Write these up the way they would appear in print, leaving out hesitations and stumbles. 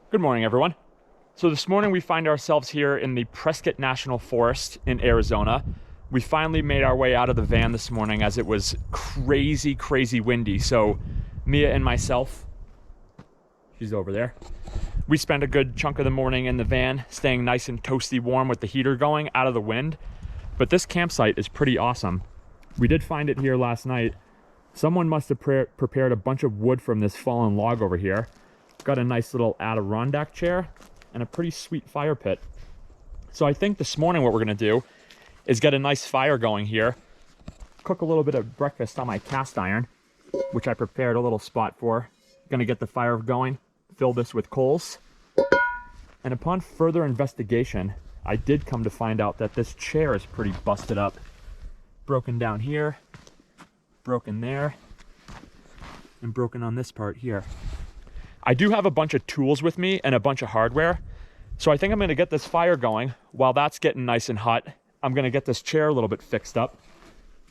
Good morning, everyone. So this morning we find ourselves here in the Prescott National Forest in Arizona. We finally made our way out of the van this morning as it was crazy windy. So Mia and myself, she's over there, we spent a good chunk of the morning in the van, staying nice and toasty warm with the heater going out of the wind. But this campsite is pretty awesome. We did find it here last night. Someone must have prepared a bunch of wood from this fallen log over here. Got a nice little Adirondack chair and a pretty sweet fire pit. So I think this morning what we're gonna do is get a nice fire going here, cook a little bit of breakfast on my cast iron, which I prepared a little spot for. Gonna get the fire going, fill this with coals. And upon further investigation, I did come to find out that this chair is pretty busted up. Broken down here, broken there, and broken on this part here. I do have a bunch of tools with me and a bunch of hardware, so I think I'm gonna get this fire going. While that's getting nice and hot, I'm gonna get this chair a little bit fixed up.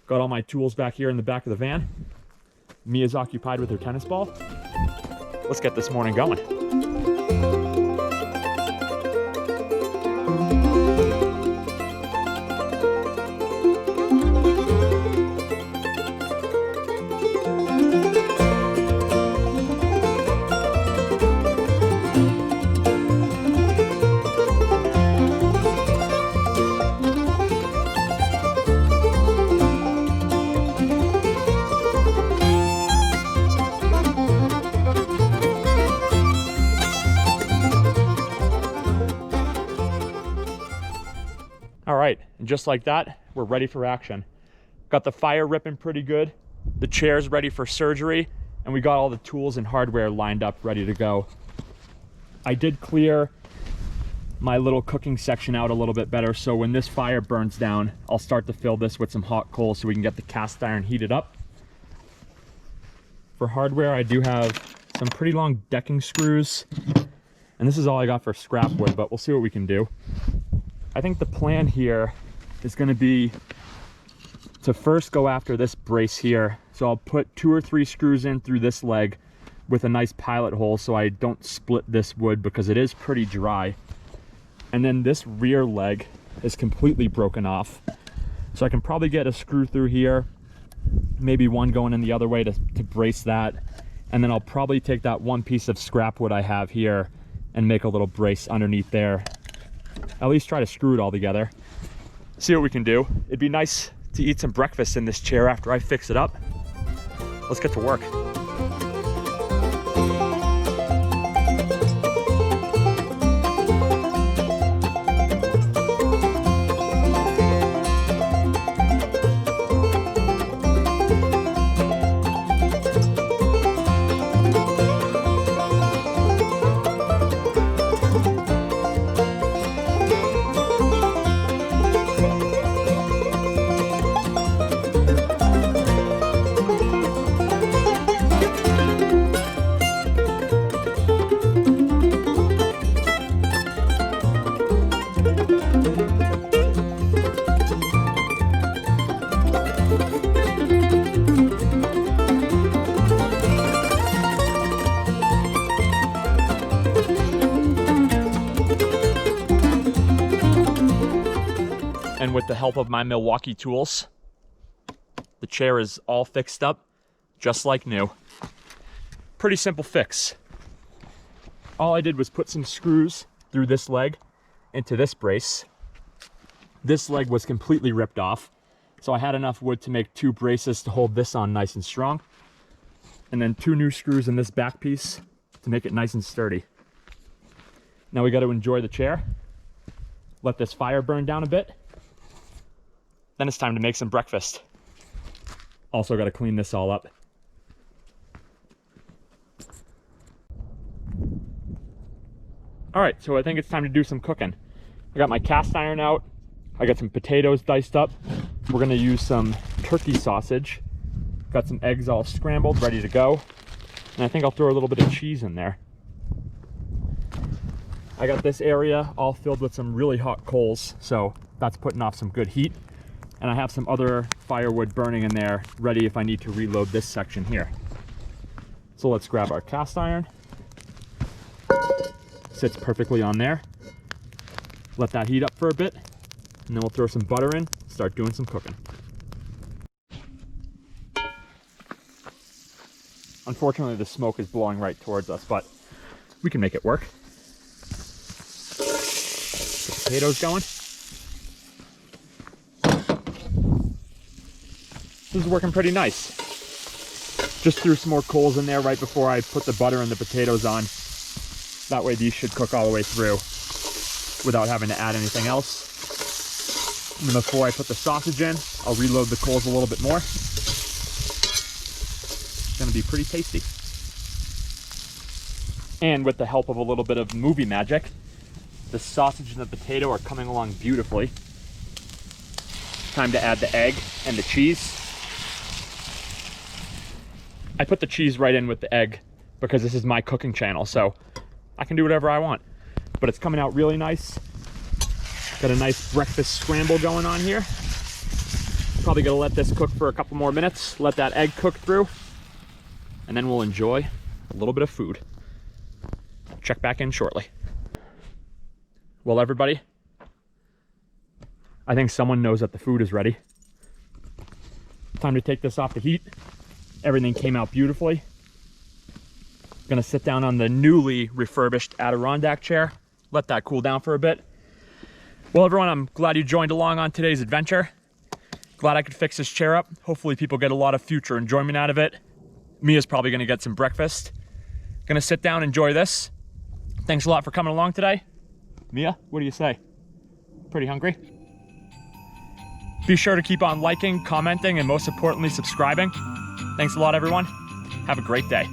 Got all my tools back here in the back of the van. Mia's occupied with her tennis ball. Let's get this morning going. All right, and just like that, we're ready for action. Got the fire ripping pretty good, the chair's ready for surgery, and we got all the tools and hardware lined up, ready to go. I did clear my little cooking section out a little bit better, so when this fire burns down, I'll start to fill this with some hot coals so we can get the cast iron heated up. For hardware, I do have some pretty long decking screws, and this is all I got for scrap wood, but we'll see what we can do. I think the plan here is going to be to first go after this brace here. So I'll put 2 or 3 screws in through this leg with a nice pilot hole so I don't split this wood because it is pretty dry. And then this rear leg is completely broken off. So I can probably get a screw through here, maybe one going in the other way to brace that. And then I'll probably take that one piece of scrap wood I have here and make a little brace underneath there. At least try to screw it all together. See what we can do. It'd be nice to eat some breakfast in this chair after I fix it up. Let's get to work. And with the help of my Milwaukee tools, the chair is all fixed up, just like new. Pretty simple fix. All I did was put some screws through this leg into this brace. This leg was completely ripped off, so I had enough wood to make 2 braces to hold this on nice and strong. And then 2 new screws in this back piece to make it nice and sturdy. Now we got to enjoy the chair, let this fire burn down a bit. Then it's time to make some breakfast. Also got to clean this all up. All right, so I think it's time to do some cooking. I got my cast iron out. I got some potatoes diced up. We're gonna use some turkey sausage. Got some eggs all scrambled, ready to go. And I think I'll throw a little bit of cheese in there. I got this area all filled with some really hot coals, so that's putting off some good heat. And I have some other firewood burning in there, ready if I need to reload this section here. So let's grab our cast iron. Sits perfectly on there. Let that heat up for a bit, and then we'll throw some butter in, start doing some cooking. Unfortunately, the smoke is blowing right towards us, but we can make it work. Get the potatoes going. This is working pretty nice. Just threw some more coals in there right before I put the butter and the potatoes on. That way these should cook all the way through without having to add anything else. And then before I put the sausage in, I'll reload the coals a little bit more. It's gonna be pretty tasty. And with the help of a little bit of movie magic, the sausage and the potato are coming along beautifully. Time to add the egg and the cheese. I put the cheese right in with the egg because this is my cooking channel, so I can do whatever I want. But it's coming out really nice. Got a nice breakfast scramble going on here. Probably gonna let this cook for a couple more minutes, let that egg cook through, and then we'll enjoy a little bit of food. Check back in shortly. Well, everybody, I think someone knows that the food is ready. Time to take this off the heat. Everything came out beautifully. Gonna sit down on the newly refurbished Adirondack chair, let that cool down for a bit. Well, everyone, I'm glad you joined along on today's adventure. Glad I could fix this chair up. Hopefully people get a lot of future enjoyment out of it. Mia's probably gonna get some breakfast. Gonna sit down, enjoy this. Thanks a lot for coming along today. Mia, what do you say? Pretty hungry? Be sure to keep on liking, commenting, and most importantly, subscribing. Thanks a lot, everyone. Have a great day.